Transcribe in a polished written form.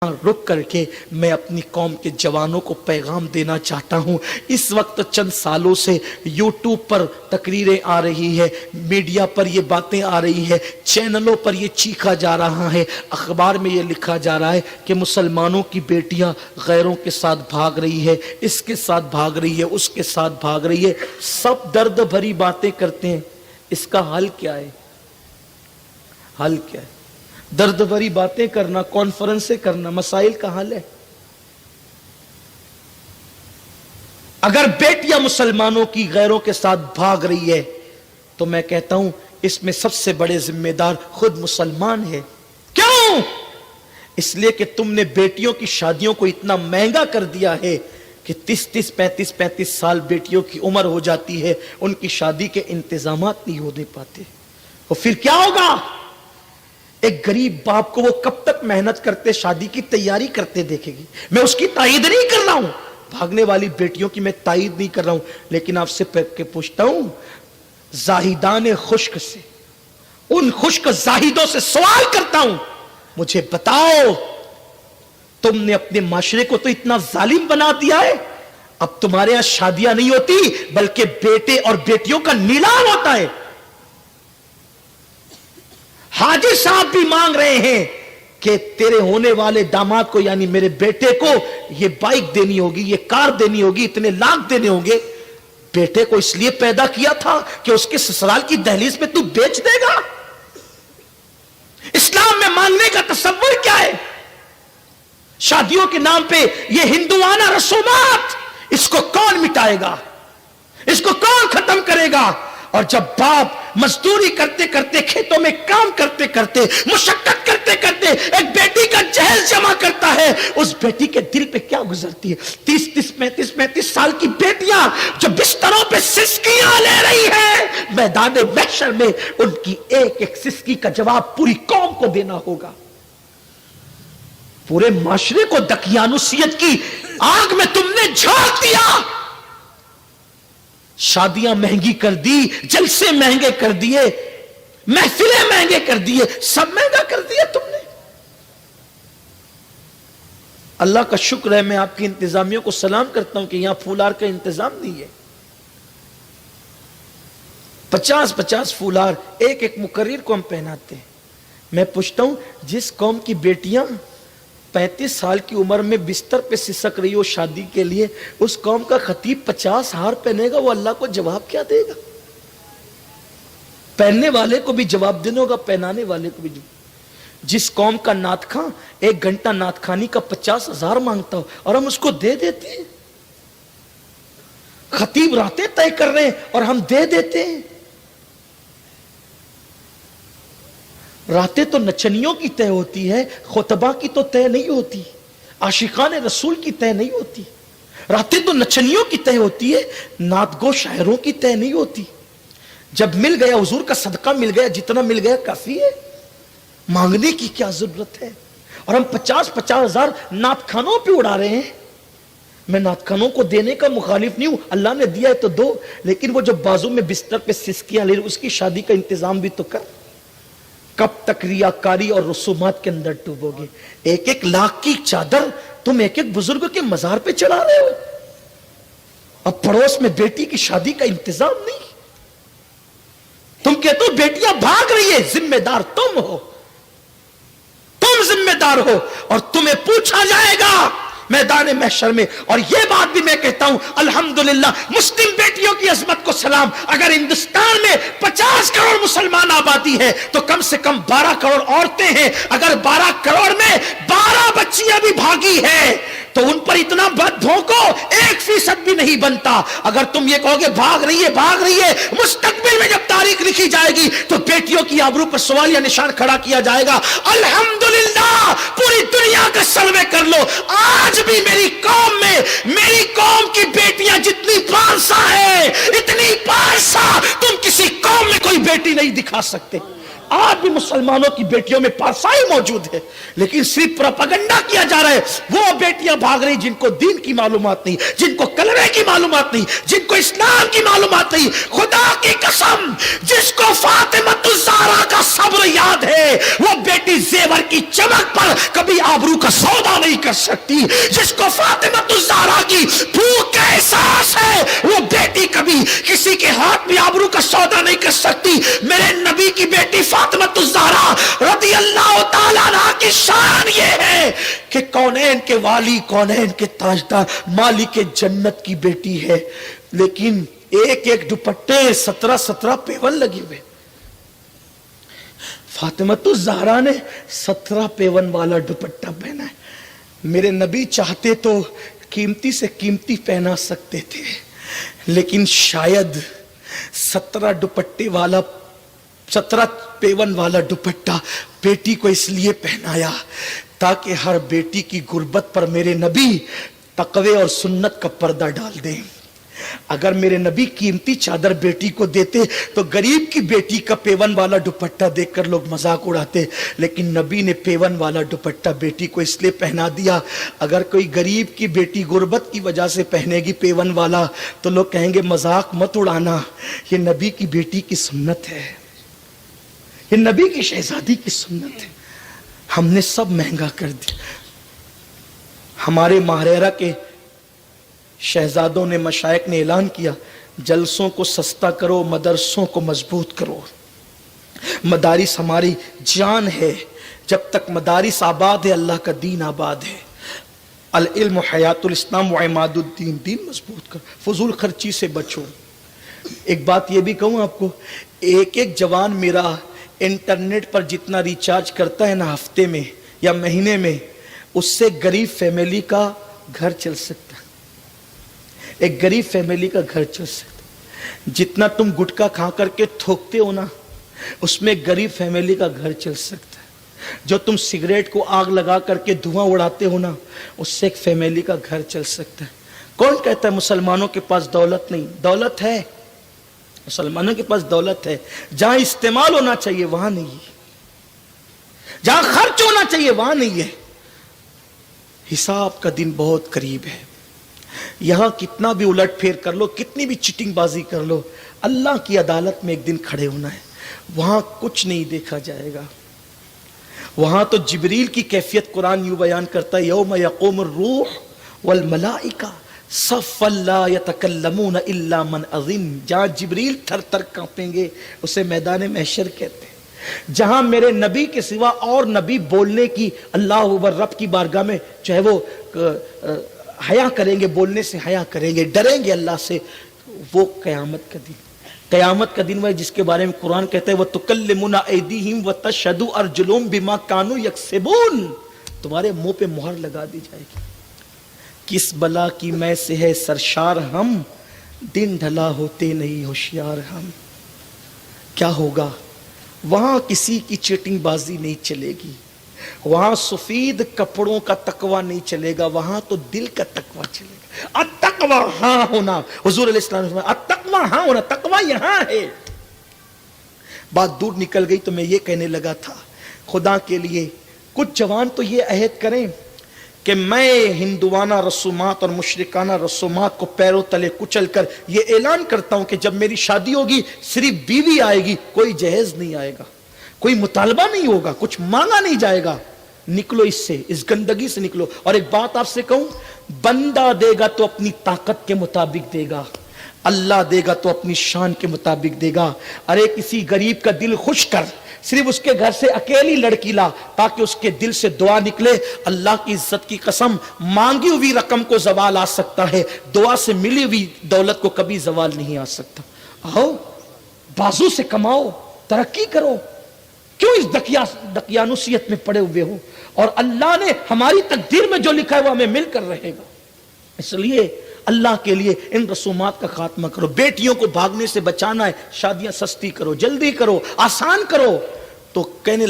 रुक करके मैं अपनी कौम के जवानों को पैगाम देना चाहता हूं। इस वक्त चंद सालों से यूट्यूब पर तकरीरें आ रही है, मीडिया पर ये बातें आ रही है, चैनलों पर ये चीखा जा रहा है, अखबार में ये लिखा जा रहा है कि मुसलमानों की बेटियां गैरों के साथ भाग रही है, इसके साथ भाग रही है, उसके साथ भाग रही है। सब दर्द भरी बातें करते हैं। इसका हल क्या है? हल क्या है? दर्द भरी बातें करना, कॉन्फ्रेंसें करना मसाइल का हल है? अगर बेटियां मुसलमानों की गैरों के साथ भाग रही है तो मैं कहता हूं इसमें सबसे बड़े जिम्मेदार खुद मुसलमान है। क्यों? इसलिए कि तुमने बेटियों की शादियों को इतना महंगा कर दिया है कि 30-30, 35-35 साल बेटियों की उम्र हो जाती है, उनकी शादी के इंतजामात नहीं होने पाते। तो फिर क्या होगा? एक गरीब बाप को वो कब तक मेहनत करते, शादी की तैयारी करते देखेगी। मैं उसकी तायीद नहीं कर रहा हूं, भागने वाली बेटियों की मैं तायीद नहीं कर रहा हूं, लेकिन आपसे पूछता हूं, जाहिदान खुश्क से, उन खुश्क जाहिदों से सवाल करता हूं, मुझे बताओ, तुमने अपने माशरे को तो इतना जालिम बना दिया है, अब तुम्हारे यहां शादियां नहीं होती बल्कि बेटे और बेटियों का नीलाम होता है। हाजी साहब भी मांग रहे हैं कि तेरे होने वाले दामाद को, यानी मेरे बेटे को, ये बाइक देनी होगी, ये कार देनी होगी, इतने लाख देने होंगे। बेटे को इसलिए पैदा किया था कि उसके ससुराल की दहलीज पे तू बेच देगा? इस्लाम में मांगने का तसव्वुर क्या है? शादियों के नाम पे ये हिंदुआना रसूमात, इसको कौन मिटाएगा? इसको कौन खत्म करेगा? और जब बाप मजदूरी करते करते, खेतों में काम करते करते, मुशक्कत करते करते एक बेटी का जहेज जमा करता है, उस बेटी के दिल पे क्या गुजरती है? 30-30, 35-35 साल की बेटियां जो बिस्तरों पे सिसकियां ले रही है, मैदान महशर में उनकी एक एक सिसकी का जवाब पूरी कौम को देना होगा। पूरे माशरे को दकियानुसियत की आग में तुमने झोंक दिया। शादियां महंगी कर दी, जलसे महंगे कर दिए, महफिलें महंगे कर दिए, सब महंगा कर दिया तुमने। अल्लाह का शुक्र है, मैं आपकी इंतजामियों को सलाम करता हूं कि यहां फूलार का इंतजाम नहीं है। 50-50 फूलार एक एक मुकर्रिर को हम पहनाते हैं। मैं पूछता हूं, जिस कौम की बेटियां 35 साल की उम्र में बिस्तर पे सिसक रही हो शादी के लिए, उस कौम का खतीब 50 हार पहनेगा, वो अल्लाह को जवाब क्या देगा? पहनने वाले को भी जवाब देना होगा, पहनाने वाले को भी। जिस कौम का नात खां 1 घंटा नात खानी का 50,000 मांगता हो और हम उसको दे देते हैं। खतीब रातें तय कर रहे हैं और हम दे देते हैं। रातें तो नचनियों की तय होती है, खुतबा की तो तय नहीं होती, आशिकान रसूल की तय नहीं होती। रातें तो नचनियों की तय होती है, नातगो शायरों की तय नहीं होती। जब मिल गया, हुजूर का सदका मिल गया, जितना मिल गया काफी है, मांगने की क्या जरूरत है? और हम 50-50 हजार नातखानों पे उड़ा रहे हैं। मैं नातखानों को देने का मुखालिफ नहीं हूं, अल्लाह ने दिया है तो दो, लेकिन वो जो बाजू में बिस्तर पे सिसकियां ले रही, उसकी शादी का इंतजाम भी तो कर। कब तक रियाकारी और रसूमात के अंदर डूबोगे? 1-1 लाख की चादर तुम एक एक बुजुर्ग के मजार पे चढ़ा रहे हो। अब पड़ोस में बेटी की शादी का इंतजाम नहीं। तुम कहते हो बेटियां भाग रही है, जिम्मेदार तुम हो, तुम जिम्मेदार हो, और तुम्हें पूछा जाएगा मैदान महशर में। और यह बात भी मैं कहता हूं, अल्हम्दुलिल्लाह, मुस्लिम बेटियों की अजमत को सलाम। अगर हिंदुस्तान में 50 करोड़ मुसलमान आबादी है तो कम से कम 12 करोड़ औरतें हैं। अगर 12 करोड़ में 12 बच्चियां भी भागी है तो उन पर इतना बद भोंको 1% भी नहीं बनता। अगर तुम ये कहोगे भाग रही है, भाग रही है, मुस्तकबिल में जब तारीख लिखी जाएगी तो बेटियों की आबरू पर सवालिया निशान खड़ा किया जाएगा। अल्हम्दुलिल्लाह, पूरी दुनिया का सर्वे कर लो, आज भी मेरी कौम में, मेरी कौम की बेटियां जितनी पारसा है, इतनी पारसा तुम किसी कौम में कोई बेटी नहीं दिखा सकते। आज भी मुसलमानों की बेटियों में पारसाई मौजूद है, लेकिन सिर्फ प्रोपेगेंडा किया जा रहा है। वो बेटियां भाग रही जिनको दीन की मालूमात नहीं, जिनको कलमे की معلومات نہیں, جن کو اسلام کی معلومات نہیں, خدا کی قسم جس کو فاطمہ الزہرا کا صبر یاد ہے وہ بیٹی زیور کی چمک پر کبھی آبرو کا سودا نہیں کر سکتی. جس کو فاطمہ الزہرا کی بھوک کا احساس ہے وہ بیٹی کبھی کسی کے ہاتھ میں آبرو کا سودا نہیں کر سکتی. میرے نبی کی بیٹی فاطمہ الزہرا رضی اللہ تعالیٰ عنہا کی شان یہ ہے کہ کونین کے والی, کونین کے تاجدار, مالک جنت کی بیٹی ہے, لیکن ایک ایک دوپٹے 17 پیون لگے ہوئے. فاطمہ الزہرا نے 17 پیون والا دوپٹہ پہنا ہے. میرے نبی چاہتے تو قیمتی سے قیمتی پہنا سکتے تھے, لیکن شاید 17 پیون والا دوپٹہ بیٹی کو اس لیے پہنایا تاکہ ہر بیٹی کی غربت پر میرے نبی تقوی اور سنت کا پردہ ڈال دیں. اگر میرے نبی قیمتی چادر بیٹی کو دیتے تو غریب کی بیٹی کا پیون والا دوپٹہ دیکھ کر لوگ مذاق اڑاتے, لیکن نبی نے پیون والا دوپٹہ بیٹی کو اس لیے پہنا دیا. اگر کوئی غریب کی بیٹی غربت کی وجہ سے پہنے گی پیون والا تو لوگ کہیں گے مذاق مت اڑانا, یہ نبی کی بیٹی کی سنت ہے, یہ نبی کی شہزادی کی سنت ہے. ہم نے سب مہنگا کر دیا. ہمارے ماہریرہ کے شہزادوں نے, مشائخ نے اعلان کیا جلسوں کو سستا کرو, مدرسوں کو مضبوط کرو. مدارس ہماری جان ہے, جب تک مدارس آباد ہے اللہ کا دین آباد ہے. العلم حیات الاسلام و عماد الدین, دین مضبوط کرو, فضول خرچی سے بچو. ایک بات یہ بھی کہوں آپ کو, ایک جوان میرا انٹرنیٹ پر جتنا ریچارج کرتا ہے نا ہفتے میں یا مہینے میں, اس سے غریب فیملی کا گھر چل سکتا ہے. ایک غریب فیملی کا گھر چل سکتا ہے. جتنا تم گٹکا کھا کر کے تھوکتے ہو نا, اس میں غریب فیملی کا گھر چل سکتا ہے. جو تم سگریٹ کو آگ لگا کر کے دھواں اڑاتے ہو نا, اس سے ایک فیملی کا گھر چل سکتا ہے. کون کہتا ہے مسلمانوں کے پاس دولت نہیں؟ دولت ہے, مسلمانوں کے پاس دولت ہے. جہاں استعمال ہونا چاہیے وہاں نہیں ہے, جہاں خرچ ہونا چاہیے وہاں نہیں ہے. حساب کا دن بہت قریب ہے. یہاں کتنا بھی الٹ پھیر کر لو, کتنی بھی چٹنگ بازی کر لو, اللہ کی عدالت میں ایک دن کھڑے ہونا ہے. وہاں کچھ نہیں دیکھا جائے گا. وہاں تو جبریل کی کیفیت قرآن یوں بیان کرتا ہے, یوم یقوم الروح والملائکہ صفا لا یتکلمون الا من اذن. جہاں جبریل تھر تھر کانپیں گے اسے میدان محشر کہتے ہیں. جہاں میرے نبی کے سوا اور نبی بولنے کی, اللہ اکبر, رب کی بارگاہ میں چاہے وہ حیا کریں گے, بولنے سے حیا کریں گے, ڈریں گے اللہ سے, وہ قیامت کا دن. قیامت کا دن وہ جس کے بارے میں قرآن کہتا ہے وَتُكَلِّمُنَا أَيْدِيهِمْ وَتَشْهَدُ أَرْجُلُهُمْ بِمَا كَانُوا يَكْسِبُونَ. تمہارے منہ پہ مہر لگا دی جائے گی. کس بلا کی میں سے ہے سرشار ہم, دن ڈھلا ہوتے نہیں ہوشیار ہم. کیا ہوگا وہاں؟ کسی کی چیٹنگ بازی نہیں چلے گی. وہاں سفید کپڑوں کا تقوی نہیں چلے گا, وہاں تو دل کا تقوی چلے گا. التقوی ہاں ہونا, حضور علیہ السلام نے فرمایا التقوی ہاں ہونا, تقوی یہاں ہے. بات دور نکل گئی تو میں یہ کہنے لگا تھا, خدا کے لیے کچھ جوان تو یہ عہد کریں کہ میں ہندوانہ رسومات اور مشرکانہ رسومات کو پیروں تلے کچل کر یہ اعلان کرتا ہوں کہ جب میری شادی ہوگی صرف بیوی آئے گی, کوئی جہیز نہیں آئے گا, کوئی مطالبہ نہیں ہوگا, کچھ مانگا نہیں جائے گا. نکلو اس سے, اس گندگی سے نکلو. اور ایک بات آپ سے کہوں, بندہ دے گا تو اپنی طاقت کے مطابق دے گا, اللہ دے گا تو اپنی شان کے مطابق دے گا. ارے کسی غریب کا دل خوش کر, صرف اس کے گھر سے اکیلی لڑکی لا تاکہ اس کے دل سے دعا نکلے. اللہ کی عزت کی قسم, مانگی ہوئی رقم کو زوال آ سکتا ہے, دعا سے ملی ہوئی دولت کو کبھی زوال نہیں آ سکتا. آؤ بازو سے کماؤ, ترقی کرو, کیوں اس دقیانوسیت میں پڑے ہوئے ہو؟ اور اللہ نے ہماری تقدیر میں جو لکھا ہے وہ ہمیں مل کر رہے گا. اس لیے اللہ کے لیے ان رسومات کا خاتمہ کرو. بیٹیوں کو بھاگنے سے بچانا ہے, شادیاں سستی کرو, جلدی کرو, آسان کرو. تو کہنے